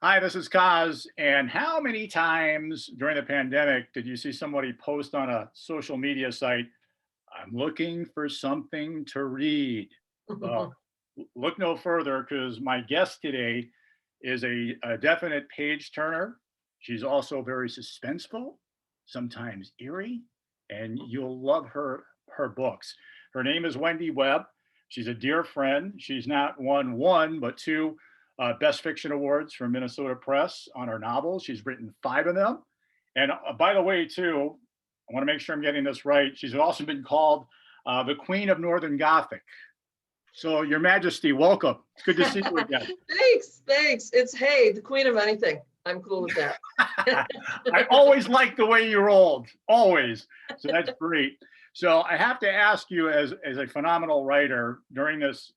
Hi, this is Kaz. And how many times during the pandemic did you see somebody post on a social media site, I'm looking for something to read? Well, look no further because my guest today is a definite page turner. She's also very suspenseful, sometimes eerie, and you'll love her books. Her name is Wendy Webb. She's a dear friend. She's not won one, but two Best Fiction Awards from Minnesota Press on her novels. She's written five of them. And by the way, too, I want to make sure I'm getting this right. She's also been called the Queen of Northern Gothic. So, Your Majesty, welcome. It's good to see you again. Thanks. It's hey, the queen of anything. I'm cool with that. I always like the way you rolled, always. So that's great. So I have to ask you, as a phenomenal writer during this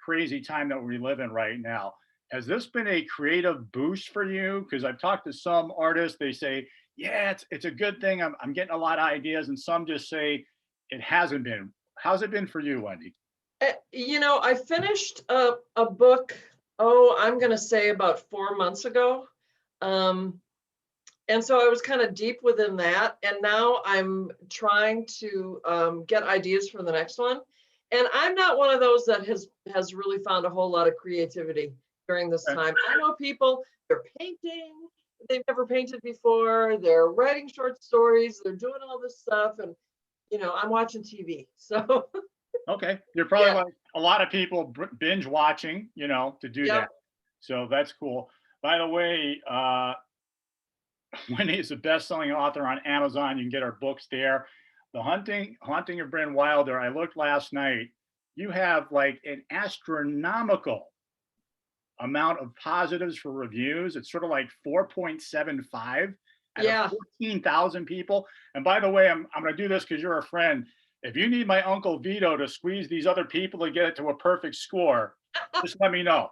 crazy time that we live in right now, has this been a creative boost for you? Because I've talked to some artists, they say, yeah, it's a good thing. I'm getting a lot of ideas, and some just say it hasn't been. How's it been for you, Wendy? I finished a book, I'm going to say about 4 months ago. And so I was kind of deep within that. And now I'm trying to get ideas for the next one. And I'm not one of those that has really found a whole lot of creativity during this time. I know people, they're painting, they've never painted before, they're writing short stories, they're doing all this stuff. And, I'm watching TV. So. Okay, you're probably Yeah. like a lot of people binge watching, to do Yep. that. So that's cool. By the way, Wendy is a best-selling author on Amazon. You can get her books there. The Haunting of Bryn Wilder. I looked last night. You have like an astronomical amount of positives for reviews. It's sort of like 4.75 out Yeah. of 14,000 people. And by the way, I'm going to do this because you're a friend. If you need my Uncle Vito to squeeze these other people to get it to a perfect score, just let me know.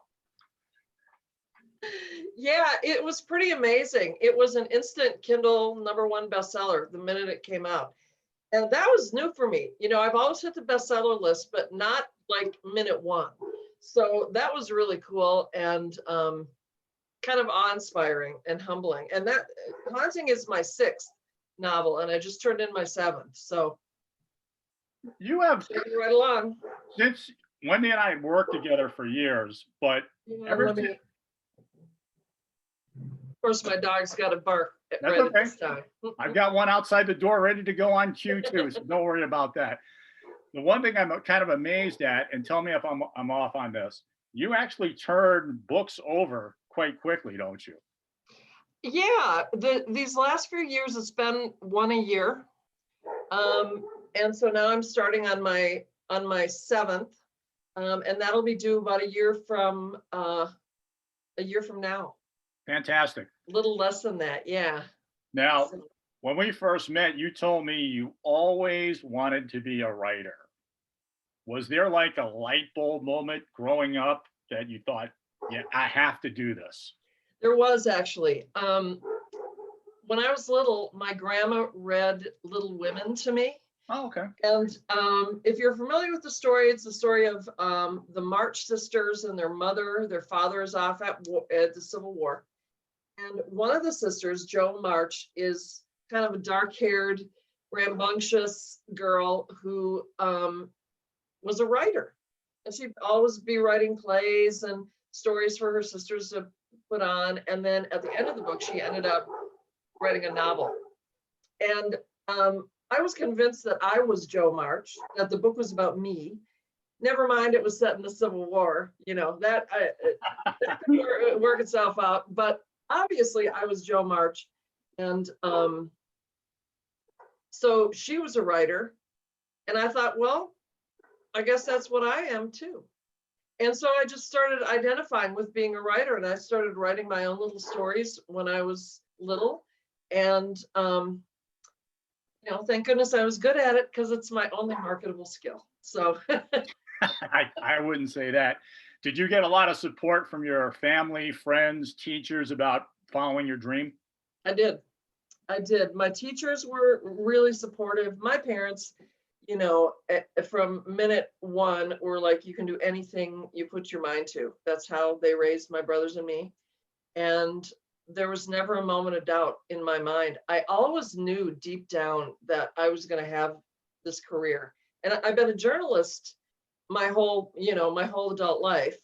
Yeah, it was pretty amazing. It was an instant Kindle #1 bestseller the minute it came out. And that was new for me. I've always hit the bestseller list, but not like minute one. So that was really cool and kind of awe-inspiring and humbling. And that Haunting is my 6th novel, and I just turned in my 7th. So You have, right along. since Wendy and I worked together for years, but Of course, my dog's got a bark That's right okay. at this time. I've got one outside the door ready to go on cue too, so don't worry about that. The one thing I'm kind of amazed at, and tell me if I'm off on this, you actually turn books over quite quickly, don't you? Yeah, these last few years, it's been one a year. And so now I'm starting on my 7th, and that'll be due about a year from now. Fantastic. A little less than that, yeah. Now, when we first met, you told me you always wanted to be a writer. Was there like a light bulb moment growing up that you thought, yeah, I have to do this? There was actually. When I was little, my grandma read Little Women to me. Oh, okay. And if you're familiar with the story, it's the story of the March sisters and their mother. Their father is off at the Civil War. And one of the sisters, Jo March, is kind of a dark-haired, rambunctious girl who was a writer. And she'd always be writing plays and stories for her sisters to put on. And then at the end of the book, she ended up writing a novel. And I was convinced that I was Jo March, that the book was about me. Never mind, it was set in the Civil War. That could work itself out. But obviously, I was Jo March. And so she was a writer. And I thought, well, I guess that's what I am too. And so I just started identifying with being a writer, and I started writing my own little stories when I was little. And thank goodness I was good at it, because it's my only marketable skill. So I wouldn't say that. Did you get a lot of support from your family, friends, teachers about following your dream? I did. My teachers were really supportive. My parents, from minute one, were like, you can do anything you put your mind to. That's how they raised my brothers and me. And there was never a moment of doubt in my mind. I always knew deep down that I was going to have this career. And I've been a journalist my whole, my whole adult life.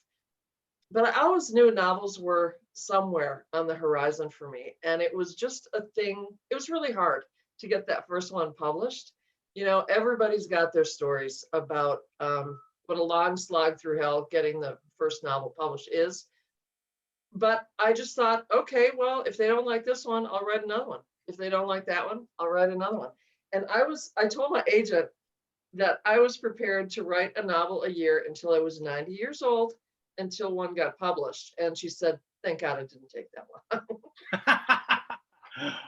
But I always knew novels were somewhere on the horizon for me. And it was just a thing. It was really hard to get that first one published. Everybody's got their stories about what a long slog through hell getting the first novel published is. But I just thought, okay, well, if they don't like this one, I'll write another one. If they don't like that one, I'll write another one. And I told my agent that I was prepared to write a novel a year until I was 90 years old, until one got published. And she said, thank God I didn't take that one.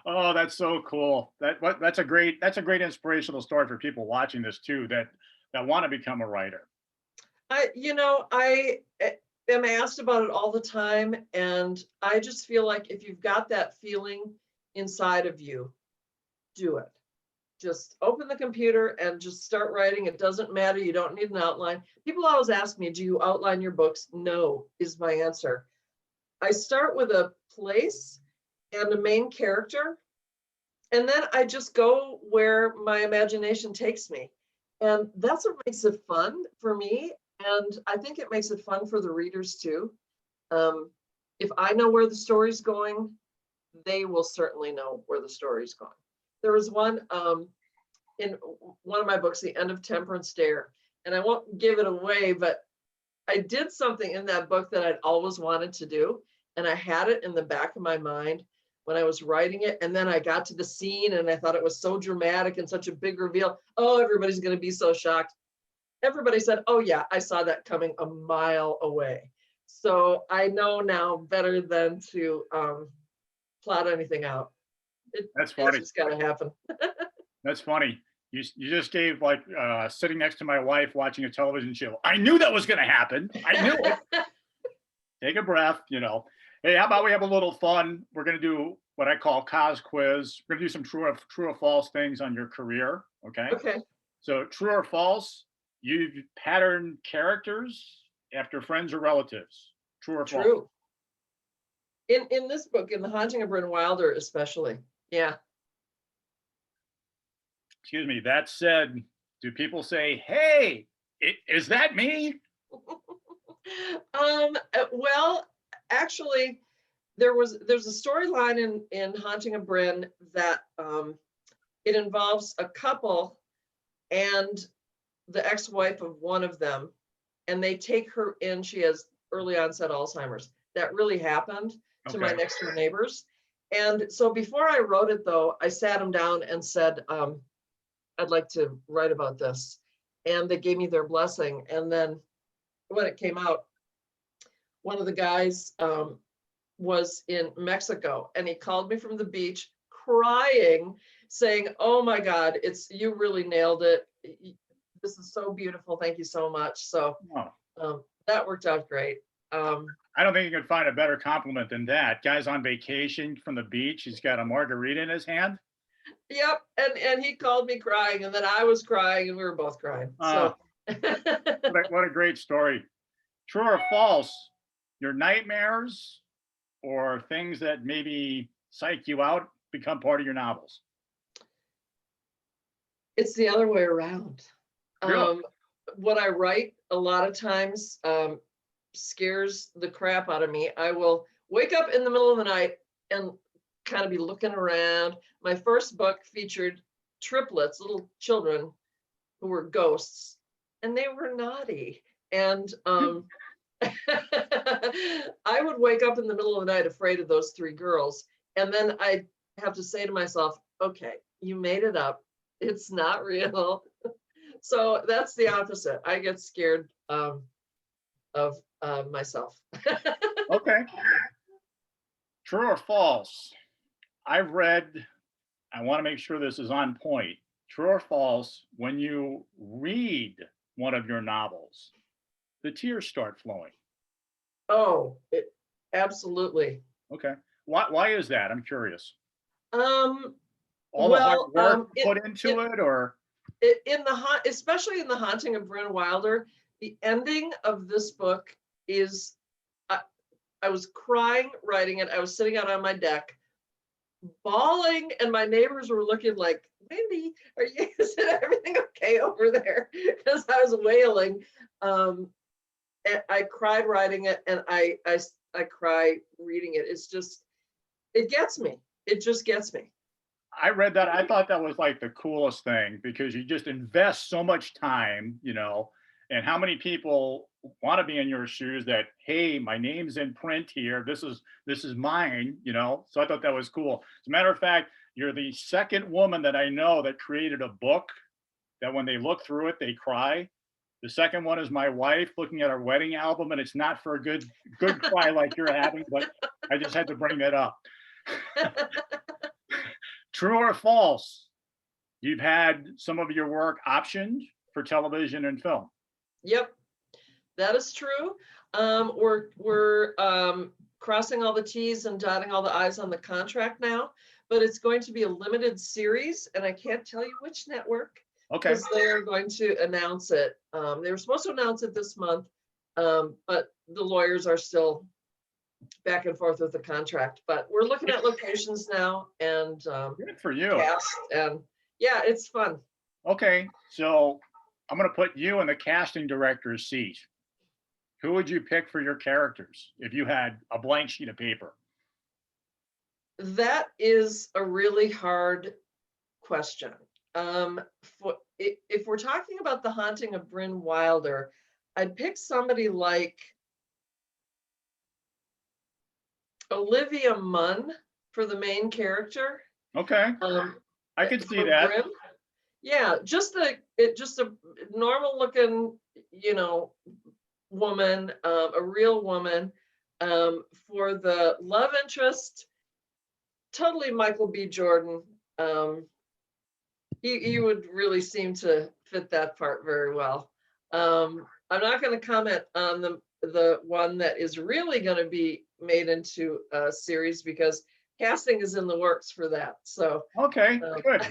Oh, that's so cool. That's a great inspirational story for people watching this too, that want to become a writer. I am asked about it all the time. And I just feel like if you've got that feeling inside of you, do it. Just open the computer and just start writing. It doesn't matter. You don't need an outline. People always ask me, do you outline your books? No, is my answer. I start with a place and a main character, and then I just go where my imagination takes me. And that's what makes it fun for me. And I think it makes it fun for the readers too. If I know where the story's going, they will certainly know where the story's going. There was one in one of my books, The End of Temperance Dare, and I won't give it away, but I did something in that book that I'd always wanted to do. And I had it in the back of my mind when I was writing it. And then I got to the scene and I thought it was so dramatic and such a big reveal. Oh, everybody's going to be so shocked. Everybody said, oh yeah, I saw that coming a mile away. So I know now better than to plot anything out. That's funny. It's just got to happen. That's funny. You just gave like sitting next to my wife watching a television show. I knew that was going to happen. I knew it. Take a breath, Hey, how about we have a little fun? We're going to do what I call Cos quiz. We're going to do some true or false things on your career. Okay. Okay. So true or false, you've patterned characters after friends or relatives. True or false? True. In this book, in The Haunting of Bryn Wilder, especially. Yeah. Excuse me. That said, do people say, hey, is that me? Well, actually, there's a storyline in Haunting of Bryn that it involves a couple and the ex-wife of one of them, and they take her in. She has early onset Alzheimer's. That really happened to my next door neighbors. And so before I wrote it, though, I sat them down and said, I'd like to write about this. And they gave me their blessing. And then when it came out, one of the guys was in Mexico, and he called me from the beach crying, saying, oh my God, you really nailed it. This is so beautiful. Thank you so much. So that worked out great. I don't think you can find a better compliment than that. Guy's on vacation from the beach. He's got a margarita in his hand. Yep. And he called me crying, and then I was crying, and we were both crying. So what a great story. True or false, your nightmares or things that maybe psych you out become part of your novels? It's the other way around. Really? What I write a lot of times scares the crap out of me. I will wake up in the middle of the night and kind of be looking around. My first book featured triplets, little children who were ghosts, and they were naughty. And I would wake up in the middle of the night afraid of those three girls. And then I have to say to myself, okay, you made it up. It's not real. So that's the opposite. I get scared of myself. Okay. True or false? I've read, I want to make sure this is on point. True or false, when you read one of your novels, the tears start flowing? Oh, absolutely. Okay. Why is that? I'm curious. All the hard work put into it, or especially in The Haunting of Bryn Wilder, the ending of this book is I was crying writing it. I was sitting out on my deck, bawling, and my neighbors were looking like, Wendy, is everything okay over there? Because I was wailing. And I cried writing it, and I cry reading it. It's just, it gets me. It just gets me. I read that. I thought that was like the coolest thing because you just invest so much time, and how many people want to be in your shoes that, hey, my name's in print here. This is mine, So I thought that was cool. As a matter of fact, you're the second woman that I know that created a book that when they look through it, they cry. The second one is my wife looking at our wedding album, and it's not for a good cry like you're having, but I just had to bring that up. True or false? You've had some of your work optioned for television and film. Yep, that is true. We're crossing all the T's and dotting all the I's on the contract now, but it's going to be a limited series, and I can't tell you which network. Okay. Because they're going to announce it. They were supposed to announce it this month, but the lawyers are still back and forth with the contract. But we're looking at locations now, and good for you. cast, and yeah, it's fun. Okay, so I'm going to put you in the casting director's seat. Who would you pick for your characters if you had a blank sheet of paper? That is a really hard question. If we're talking about The Haunting of Bryn Wilder, I'd pick somebody like Olivia Munn for the main character. Okay, I could see that. Bryn. Yeah, just a normal looking, woman, a real woman. For the love interest, totally Michael B. Jordan. He would really seem to fit that part very well. I'm not going to comment on the one that is really going to be made into a series because casting is in the works for that. So okay, good.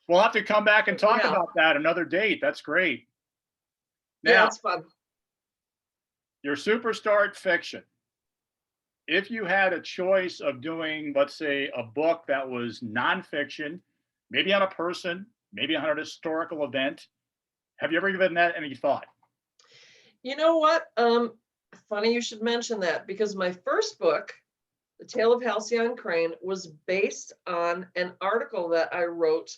We'll have to come back and talk about that another date. That's great. Now, yeah, it's fun. Your superstar fiction. If you had a choice of doing, let's say, a book that was nonfiction, maybe on a person, maybe on a historical event, have you ever given that any thought? You know what? Funny you should mention that because my first book, The Tale of Halcyon Crane, was based on an article that I wrote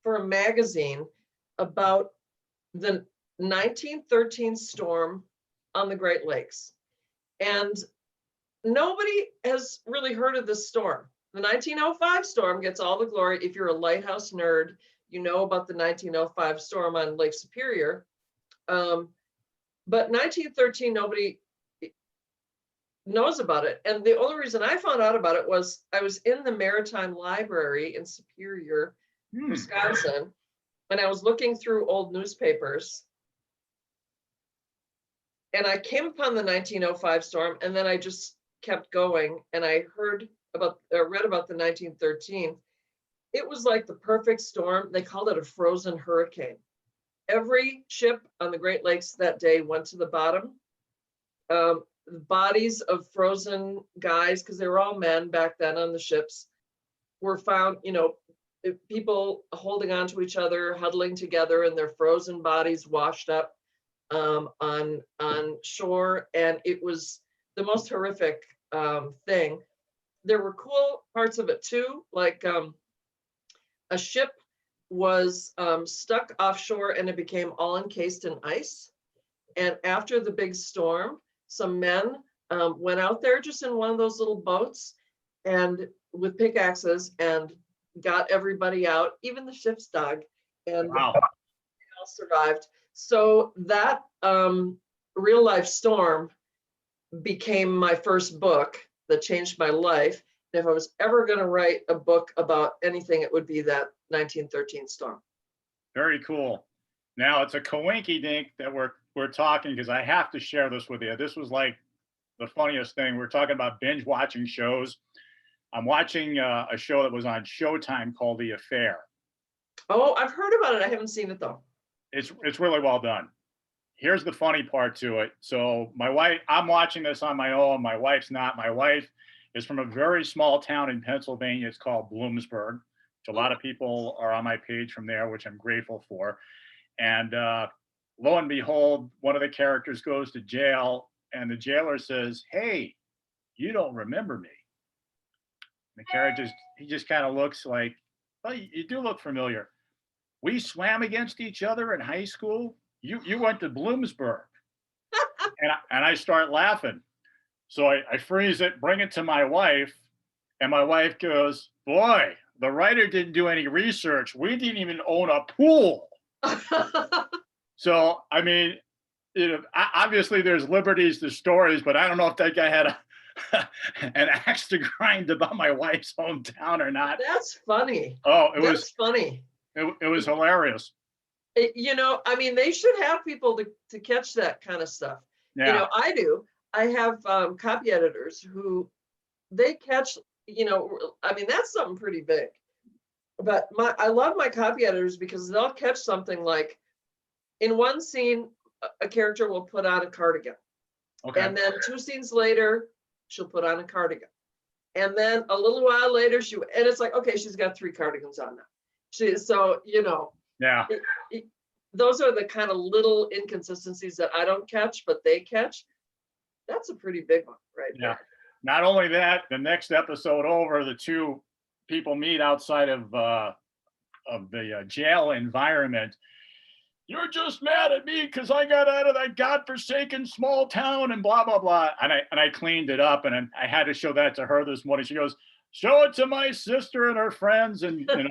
for a magazine about the 1913 storm on the Great Lakes. And nobody has really heard of this storm. The 1905 storm gets all the glory. If you're a lighthouse nerd, you know about the 1905 storm on Lake Superior. But 1913, nobody knows about it. And the only reason I found out about it was I was in the Maritime Library in Superior, Wisconsin, and I was looking through old newspapers. And I came upon the 1905 storm, and then I just kept going, and I read about the 1913. It was like the perfect storm. They called it a frozen hurricane. Every ship on the Great Lakes that day went to the bottom. The bodies of frozen guys, because they were all men back then on the ships, were found, people holding on to each other, huddling together, and their frozen bodies washed up on shore. And it was the most horrific thing. There were cool parts of it too, like a ship was stuck offshore and it became all encased in ice. And after the big storm, some men went out there just in one of those little boats and with pickaxes and got everybody out, even the ship's dog, and wow. They all survived. So that real life storm became my first book that changed my life. And if I was ever going to write a book about anything, it would be that 1913 storm. Very cool. Now it's a coinky dink that we're talking because I have to share this with you. This was like the funniest thing. We're talking about binge watching shows. I'm watching a show that was on Showtime called The Affair. Oh, I've heard about it. I haven't seen it though. It's really well done. here's the funny part to it. So my wife, I'm watching this on my own. My wife's not. My wife is from a very small town in Pennsylvania. It's called Bloomsburg, which a lot of people are on my page from there, which I'm grateful for. And lo and behold, one of the characters goes to jail, and the jailer says, "Hey, you don't remember me." And the character just he just kind of looks like, "Well, you do look familiar. We swam against each other in high school. You went to Bloomsburg." And I start laughing. So I freeze it, bring it to my wife, and my wife goes, "Boy, the writer didn't do any research. We didn't even own a pool." So, I mean, obviously there's liberties to stories, but I don't know if that guy had an axe to grind about my wife's hometown or not. That's funny. Oh, That's funny. it was hilarious. I mean, they should have people to catch that kind of stuff. Yeah. I do. I have copy editors who they catch, I mean, that's something pretty big. But I love my copy editors because they'll catch something like in one scene, a character will put on a cardigan. Okay. And then 2 scenes later, she'll put on a cardigan. And then a little while later, and it's like, okay, she's got 3 cardigans on now. Yeah. Those are the kind of little inconsistencies that I don't catch, but they catch. That's a pretty big one, right? Yeah. There. Not only that, the next episode over, the 2 people meet outside of the jail environment. "You're just mad at me because I got out of that godforsaken small town and blah blah blah." And I cleaned it up, and I had to show that to her this morning. She goes, "Show it to my sister and her friends," and blah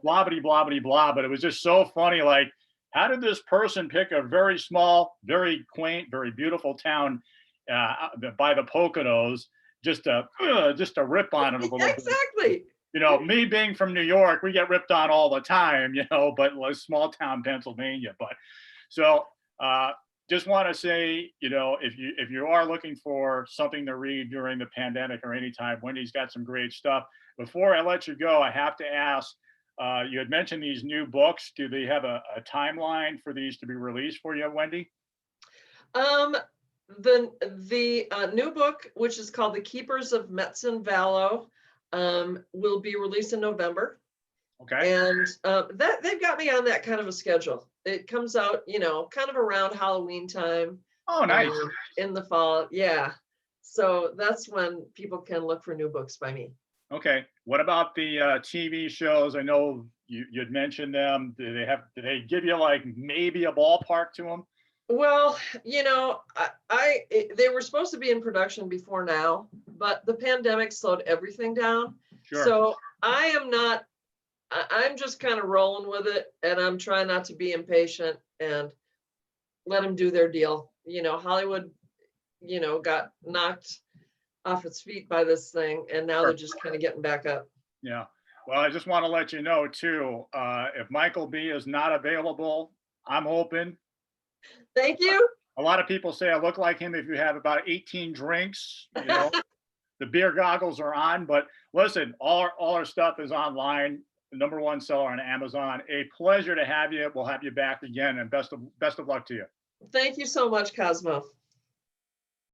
blah blah blah blah. But it was just so funny. Like, how did this person pick a very small, very quaint, very beautiful town by the Poconos just to rip on it a little bit? Exactly. Me being from New York, we get ripped on all the time, but like small town Pennsylvania. But so just want to say, if you are looking for something to read during the pandemic or anytime, Wendy's got some great stuff. Before I let you go, I have to ask, you had mentioned these new books. Do they have a timeline for these to be released for you, Wendy? The new book, which is called The Keepers of Metzen Vallow, will be released in November. Okay. And that they've got me on that kind of a schedule. It comes out, kind of around Halloween time. Oh, nice. In the fall. Yeah. So that's when people can look for new books by me. Okay. What about the TV shows? I know you'd mentioned them. Do they give you like maybe a ballpark to them? Well, they were supposed to be in production before now, but the pandemic slowed everything down. Sure. So I'm just kind of rolling with it, and I'm trying not to be impatient and let them do their deal. Hollywood, got knocked off its feet by this thing, and now they're just kind of getting back up. Yeah. Well, I just want to let you know too, if Michael B is not available, I'm open. Thank you. A lot of people say I look like him if you have about 18 drinks. The beer goggles are on, but listen, all our stuff is online. The #1 seller on Amazon. A pleasure to have you. We'll have you back again, and best of luck to you. Thank you so much, Cosmo.